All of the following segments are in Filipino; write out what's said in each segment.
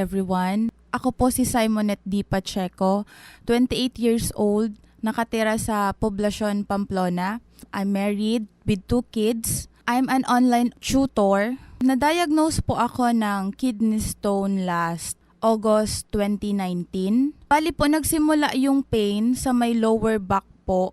everyone. Ako po si Simonette D. Pacheco, 28 years old, nakatira sa Poblacion, Pamplona. I'm married with 2 kids. I'm an online tutor. Na-diagnose po ako ng kidney stone last August 2019. Bali po nagsimula yung pain sa may lower back po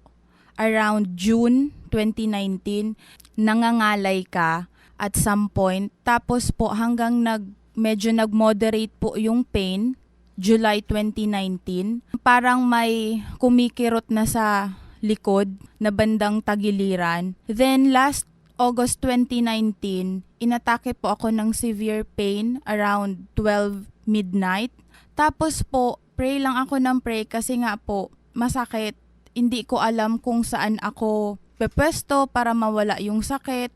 around June 2019. Nangangalay ka at some point. Tapos po hanggang medyo nag-moderate po yung pain, July 2019. Parang may kumikirot na sa likod na bandang tagiliran. Then last August 2019, inatake po ako ng severe pain around 12 midnight. Tapos po, pray lang ako ng pray kasi nga po masakit. Hindi ko alam kung saan ako pepwesto para mawala yung sakit.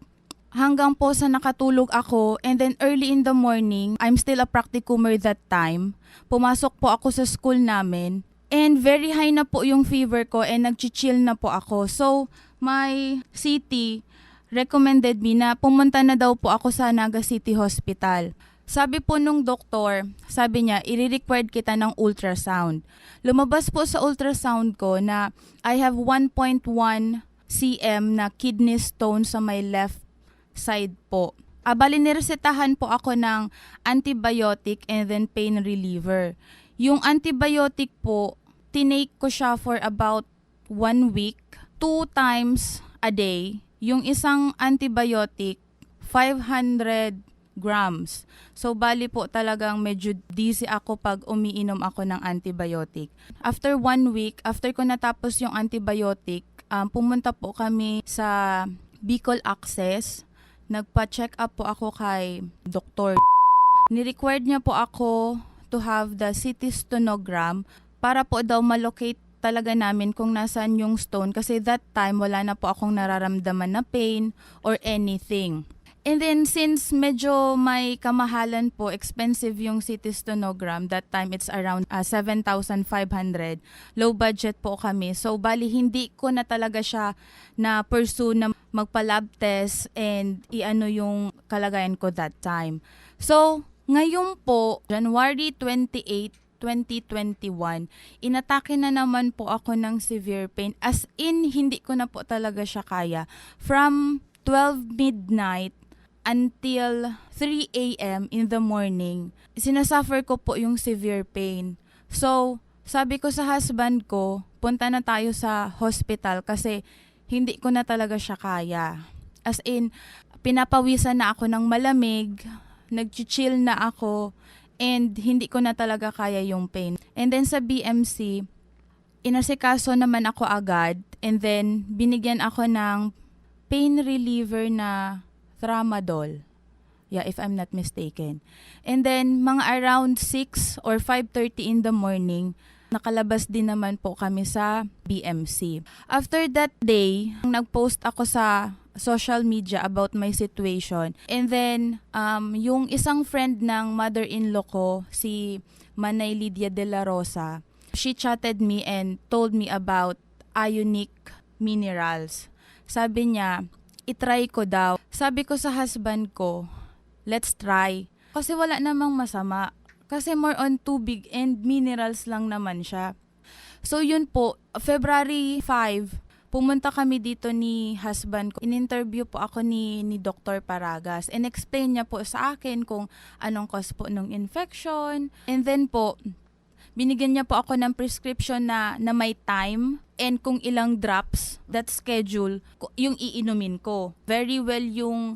Hanggang po sa nakatulog ako, and then early in the morning, I'm still a practicumer that time. Pumasok po ako sa school namin, and very high na po yung fever ko, and nag-chill na po ako. So, my CT recommended me na pumunta na daw po ako sa Naga City Hospital. Sabi po nung doktor, sabi niya, i-required kita ng ultrasound. Lumabas po sa ultrasound ko na I have 1.1 cm na kidney stone sa my left side po. Bali niresetahan po ako ng antibiotic and then pain reliever. Yung antibiotic po, tinake ko siya for about 1 week, 2 times a day. Yung isang antibiotic, 500 grams. So bali po talagang medyo dizzy ako pag umiinom ako ng antibiotic. After 1 week, after ko natapos yung antibiotic, pumunta po kami sa Bicol Access. Nagpa-check up po ako kay Dr. Ni-required niya po ako to have the CT stonogram para po daw malocate talaga namin kung nasaan yung stone kasi that time wala na po akong nararamdaman na pain or anything. And then since medyo may kamahalan po, expensive yung CT stonogram, that time it's around 7,500. Low budget po kami. So bali hindi ko na talaga siya na pursue na magpa-lab test and iano yung kalagayan ko that time. So ngayon po, January 28, 2021, inatake na naman po ako ng severe pain. As in, hindi ko na po talaga siya kaya. From 12 midnight until 3 a.m. in the morning, sinasuffer ko po yung severe pain. So, sabi ko sa husband ko, punta na tayo sa hospital kasi hindi ko na talaga siya kaya. As in, pinapawisan na ako ng malamig, nag-chill na ako, and hindi ko na talaga kaya yung pain. And then sa BMC, inasikaso naman ako agad, and then binigyan ako ng pain reliever na Tramadol. Yeah, if I'm not mistaken. And then, mga around 6 or 5:30 in the morning, nakalabas din naman po kami sa BMC. After that day, nag-post ako sa social media about my situation. And then, yung isang friend ng mother-in-law ko, si Manay Lydia de la Rosa, she chatted me and told me about ionic minerals. Sabi niya, itry ko daw. Sabi ko sa husband ko, let's try. Kasi wala namang masama. Kasi more on tubig and minerals lang naman siya. So yun po, February 5, pumunta kami dito ni husband ko. In-interview po ako ni Dr. Paragas. And explain niya po sa akin kung anong cause po ng infection. And then po, binigyan niya po ako ng prescription na may time and kung ilang drops, that schedule, yung iinumin ko. Very well yung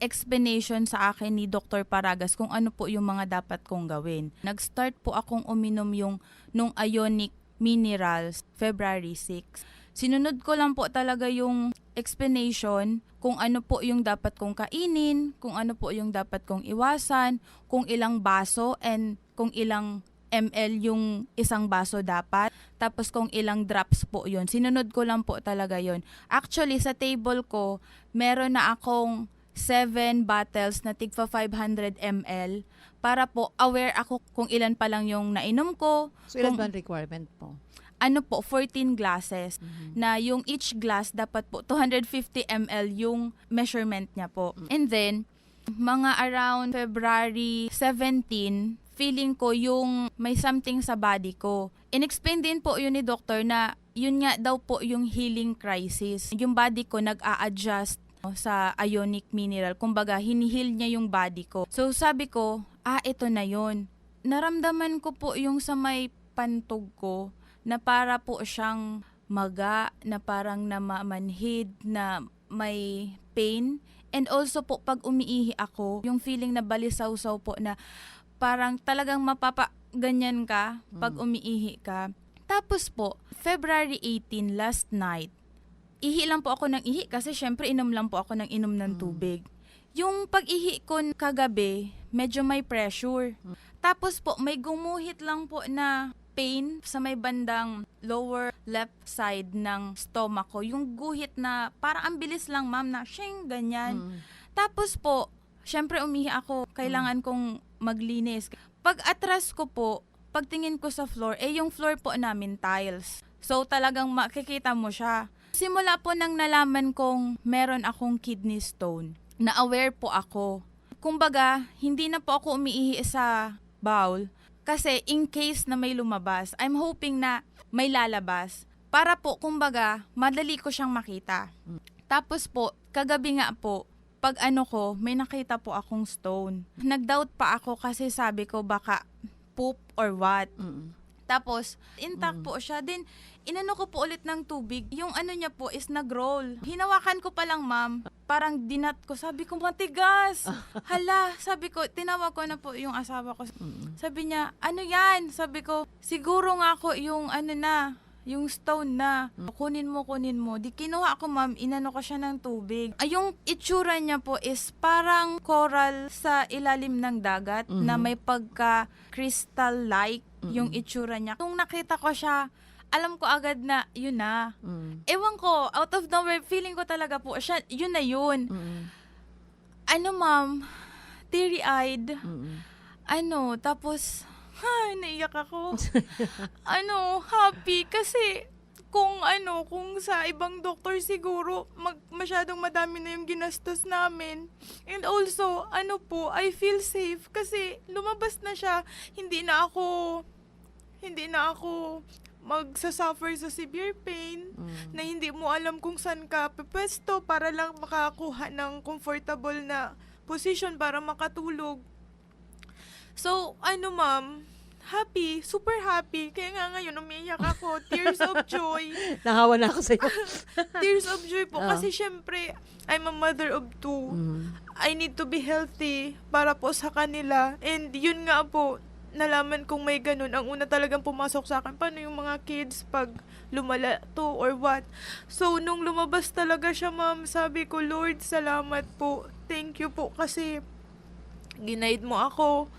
explanation sa akin ni Dr. Paragas kung ano po yung mga dapat kong gawin. Nag-start po akong uminom nung ionic minerals February 6. Sinunod ko lang po talaga yung explanation kung ano po yung dapat kong kainin, kung ano po yung dapat kong iwasan, kung ilang baso and kung ilang ml yung isang baso dapat. Tapos kung ilang drops po yun. Sinunod ko lang po talaga yun. Actually, sa table ko, meron na akong 7 bottles na tigpa 500 ml para po aware ako kung ilan pa lang yung nainom ko. So, ilan ba ang requirement po? Ano po, 14 glasses na yung each glass dapat po 250 ml yung measurement niya po. And then, mga around February 17, feeling ko yung may something sa body ko. Inexplain din po yun ni doktor na yun nga daw po yung healing crisis. Yung body ko nag-a-adjust sa ionic mineral. Kumbaga, hinihil niya yung body ko. So sabi ko, ito na yun. Naramdaman ko po yung sa may pantog ko na para po siyang maga, na parang namamanhid, na may pain. And also po, pag umiihi ako, yung feeling na balisaw-saw po na parang talagang mapapaganyan ka pag umiihi ka. Tapos po, February 18, last night, ihi lang po ako ng ihi kasi syempre inom lang po ako ng inom ng tubig. Yung pag-ihi ko kagabi, medyo may pressure. Tapos po, may gumuhit lang po na pain sa may bandang lower left side ng stomach ko. Yung guhit na parang ang bilis lang, ma'am, na shing, ganyan. Tapos po, syempre umihi ako. Kailangan kong maglinis. Pag atras ko po, pagtingin ko sa floor, yung floor po namin tiles. So talagang makikita mo siya. Simula po nang nalaman kong meron akong kidney stone, na aware po ako. Kumbaga, hindi na po ako umiihi sa bowl. Kasi in case na may lumabas, I'm hoping na may lalabas. Para po, kumbaga, madali ko siyang makita. Tapos po, kagabi nga po, pag may nakita po akong stone. Nag-doubt pa ako kasi sabi ko baka poop or what. Tapos, intact po siya. Then, inano ko po ulit ng tubig. Yung niya po is nag-roll. Hinawakan ko pa lang, ma'am. Parang dinat ko. Sabi ko, matigas. Hala, sabi ko, tinawag ko na po yung asawa ko. Sabi niya, ano yan? Sabi ko, siguro nga ako yung yung stone na. Kunin mo. Di kinuha ko, ma'am. Inano ko siya ng tubig. Yung itsura niya po is parang coral sa ilalim ng dagat na may pagka-crystal-like yung itsura niya. Nung nakita ko siya, alam ko agad na yun na. Ewan ko, out of nowhere, feeling ko talaga po, siya, yun na yun. Ma'am, teary-eyed. Tapos, naiyak ako. Happy kasi kung sa ibang doktor siguro masyadong madami na yung ginastos namin. And also, I feel safe kasi lumabas na siya. Hindi na ako magsasuffer sa severe pain na hindi mo alam kung saan ka pepwesto para lang makakuha ng comfortable na position para makatulog. So, ma'am, happy, super happy. Kaya nga ngayon, umiiyak ako. Tears of joy. Nahawa na ako sa'yo. Tears of joy po. Kasi syempre, I'm a mother of two. I need to be healthy para po sa kanila. And yun nga po, nalaman kong may ganun. Ang una talagang pumasok sa akin, paano yung mga kids pag lumala to or what. So, nung lumabas talaga siya, ma'am, sabi ko, Lord, salamat po. Thank you po kasi ginaid mo ako.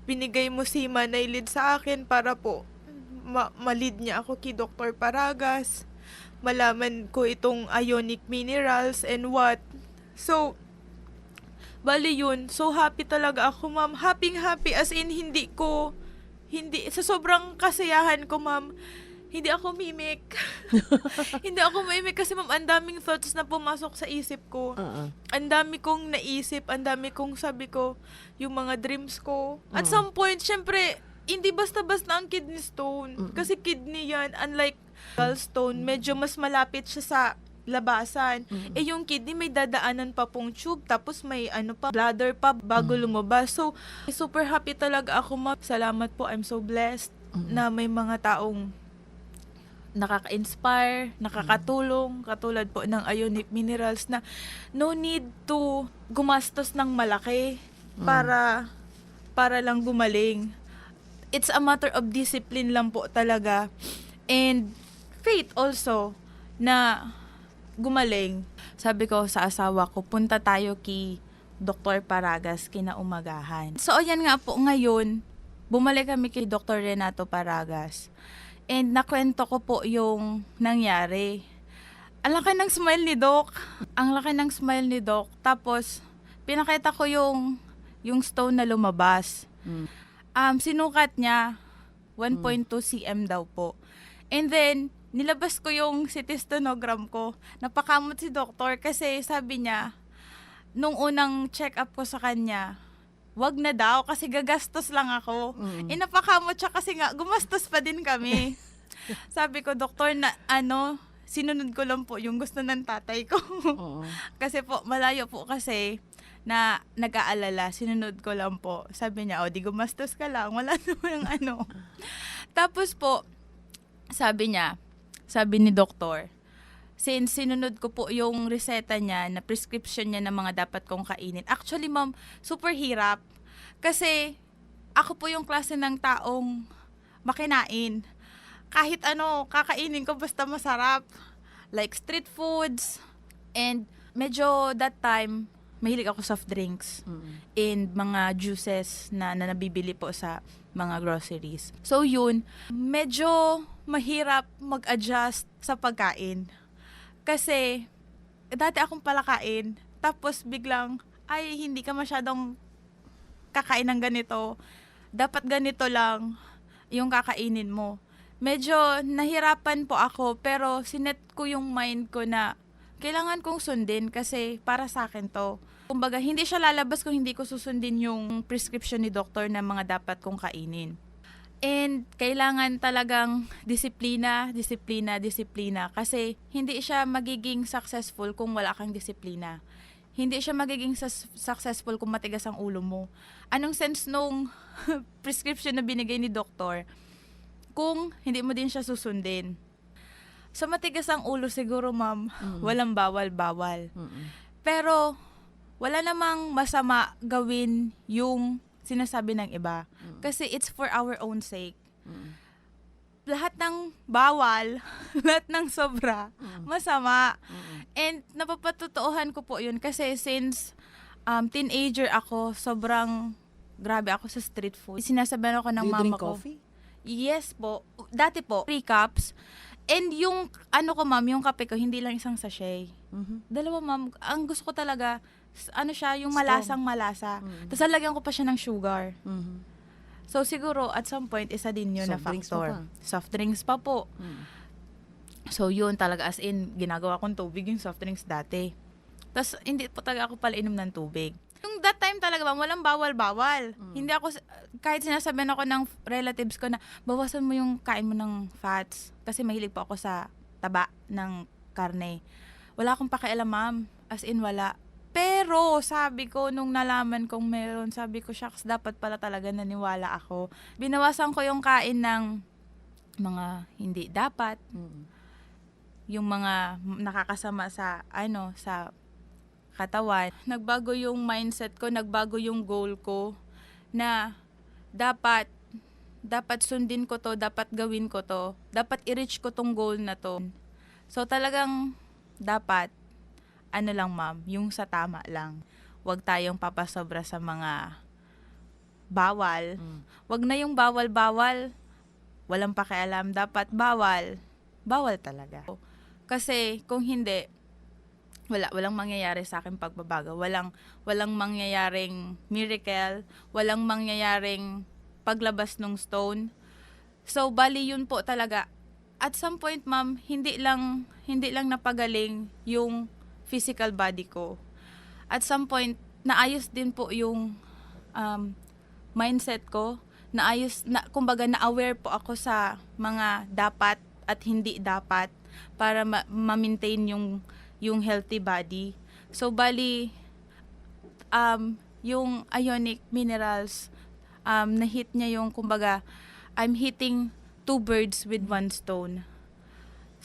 Binigay mo si Manay Lid sa akin para po malid niya ako kay Dr. Paragas. Malaman ko itong ionic minerals and what. So, bali yun. So, happy talaga ako, ma'am. Happy as in sa sobrang kasiyahan ko, ma'am, hindi ako mimik. Hindi ako mimik kasi, ma'am, ang daming thoughts na pumasok sa isip ko. Ang dami kong naisip, ang dami kong sabi ko, yung mga dreams ko. At some point, syempre, hindi basta-basta ang kidney stone. Kasi kidney yan, unlike gallstone, medyo mas malapit siya sa labasan. Yung kidney may dadaanan pa pong tube, tapos may bladder pa bago lumabas. So, super happy talaga ako, ma'am. Salamat po, I'm so blessed na may mga taong nakaka-inspire, nakakatulong, katulad po ng ionic minerals na no need to gumastos ng malaki para lang gumaling. It's a matter of discipline lang po talaga. And faith also na gumaling. Sabi ko sa asawa ko, punta tayo kay Dr. Paragas kinaumagahan. So, ayan nga po ngayon, bumalik kami kay Dr. Renato Paragas. And nakwento ko po yung nangyari. Ang laki ng smile ni Doc. Tapos, pinakita ko yung stone na lumabas. Sinukat niya, 1.2 cm daw po. And then, nilabas ko yung CT stenogram ko. Napakamot si doktor kasi sabi niya, nung unang check-up ko sa kanya, wag na daw kasi gagastos lang ako. Inapakamot siya kasi nga gumastos pa din kami. Sabi ko, doktor, na sinunod ko lang po yung gusto ng tatay ko. Kasi po, malayo po kasi na nag-aalala, sinunod ko lang po. Sabi niya, di gumastos ka lang, wala namang Tapos po, sabi ni doktor, since sinunod ko po yung reseta niya, na prescription niya ng mga dapat kong kainin. Actually, ma'am, super hirap. Kasi ako po yung klase ng taong makinain. Kahit kakainin ko basta masarap. Like street foods. And medyo that time, mahilig ako soft drinks. And mga juices na nabibili po sa mga groceries. So yun, medyo mahirap mag-adjust sa pagkain. Kasi, dati akong palakain, tapos biglang, hindi ka masyadong kakain ng ganito. Dapat ganito lang yung kakainin mo. Medyo nahirapan po ako, pero sinet ko yung mind ko na kailangan kong sundin kasi para sa akin to. Kumbaga, hindi siya lalabas kung hindi ko susundin yung prescription ni doktor na mga dapat kong kainin. And kailangan talagang disiplina kasi hindi siya magiging successful kung wala kang disiplina. Hindi siya magiging successful kung matigas ang ulo mo. Anong sense nung prescription na binigay ni doktor kung hindi mo din siya susundin? Sa matigas ang ulo siguro, ma'am, walang bawal-bawal. Pero wala namang masama gawin yung sinasabi ng iba. Kasi it's for our own sake. Lahat ng bawal, lahat ng sobra, masama. And napapatutuuhan ko po yun kasi since teenager ako, sobrang grabe ako sa street food. Sinasabihan ako ng Do you mama drink ko. coffee? Yes po. Dati po, 3 cups. And yung, ma'am, yung kape ko, hindi lang isang sachet. 2, ma'am. Ang gusto ko talaga, siya, yung malasang malasa. Tapos lalagyan ko pa siya ng sugar. So, siguro, at some point, isa din yun na factor. Soft drinks pa po. So, yun talaga, as in, ginagawa kong tubig yung soft drinks dati. Tapos, hindi po talaga ako pala inom ng tubig. Yung that time talaga, ma'am, walang bawal-bawal. Hindi ako, kahit sinasabihan ako ng relatives ko na, bawasan mo yung kain mo ng fats. Kasi mahilig po ako sa taba ng karne. Wala akong pakialam, ma'am. As in, wala. Pero, sabi ko, nung nalaman kong meron, sabi ko, shucks, dapat pala talaga naniwala ako. Binawasan ko yung kain ng mga hindi dapat. Yung mga nakakasama sa, sa katawan. Nagbago yung mindset ko, nagbago yung goal ko na dapat sundin ko to, dapat gawin ko to, dapat i-reach ko tong goal na to. So talagang dapat, lang ma'am, yung sa tama lang. Huwag tayong papasobra sa mga bawal. Huwag na yung bawal-bawal, walang pakialam, dapat bawal talaga. Kasi kung hindi, walang mangyayari sa akin pagbabago. Walang mangyayaring miracle, walang mangyayaring paglabas ng stone. So, bali yun po talaga. At some point, ma'am, hindi lang napagaling yung physical body ko. At some point, naayos din po yung mindset ko. Kumbaga, na-aware po ako sa mga dapat at hindi dapat para ma-maintain yung healthy body. So, bali, yung ionic minerals, na-hit niya yung, kumbaga, I'm hitting 2 birds with 1 stone.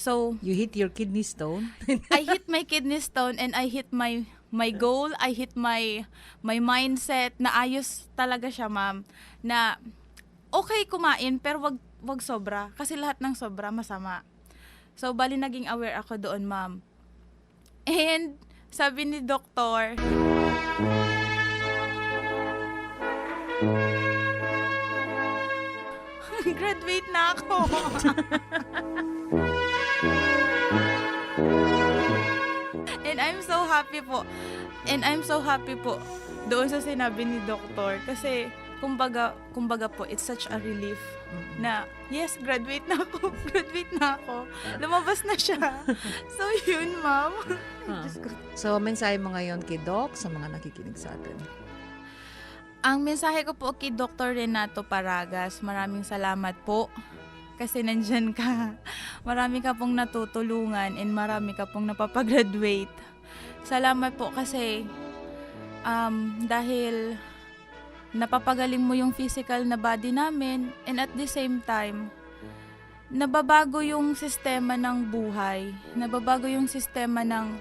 So, You hit your kidney stone? I hit my kidney stone and I hit my goal, I hit my mindset, na ayos talaga siya, ma'am, na okay kumain, pero wag sobra. Kasi lahat ng sobra, masama. So, bali, naging aware ako doon, ma'am. And sabi ni doktor, graduate na ako. And I'm so happy po doon sa sinabi ni doktor. Kasi, kumbaga po, it's such a relief na, yes, graduate na ako. Lumabas na siya. So, yun, ma'am. So, mensahe mo ngayon kay Doc sa mga nakikinig sa atin? Ang mensahe ko po kay Dr. Renato Paragas, maraming salamat po kasi nandyan ka. Marami ka pong natutulungan and marami ka pong napapagraduate. Salamat po kasi dahil napapagaling mo yung physical na body namin and at the same time, nababago yung sistema ng buhay. Nababago yung sistema ng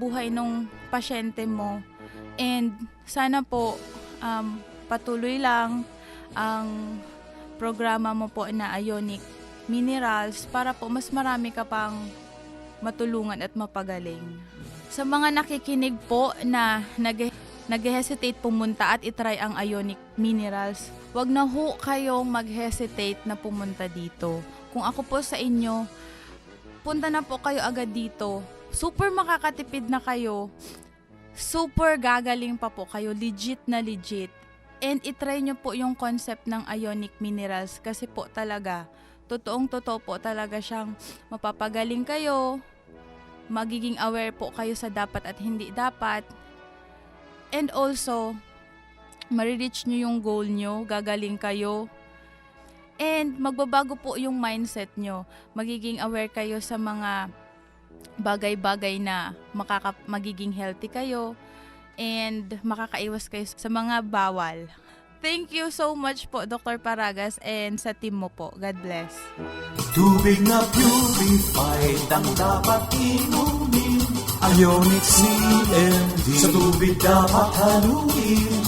buhay ng pasyente mo. And sana po patuloy lang ang programa mo po na Ionic Minerals para po mas marami ka pang matulungan at mapagaling. Sa mga nakikinig po na nag-hesitate pumunta at itry ang Ionic Minerals, wag na ho kayong mag-hesitate na pumunta dito. Kung ako po sa inyo, punta na po kayo agad dito. Super makakatipid na kayo. Super gagaling pa po kayo, legit na legit. And itry nyo po yung concept ng Ionic Minerals kasi po talaga, totoong-totoo po talaga siyang mapapagaling kayo, magiging aware po kayo sa dapat at hindi dapat, and also, marireach nyo yung goal nyo, gagaling kayo, and magbabago po yung mindset nyo, magiging aware kayo sa mga bagay-bagay na magiging healthy kayo and makakaiwas kayo sa mga bawal. Thank you so much po, Dr. Paragas, and sa team mo po. God bless. Tubig na purified ang dapat inumin. Ionic CMD sa tubig dapat haluin.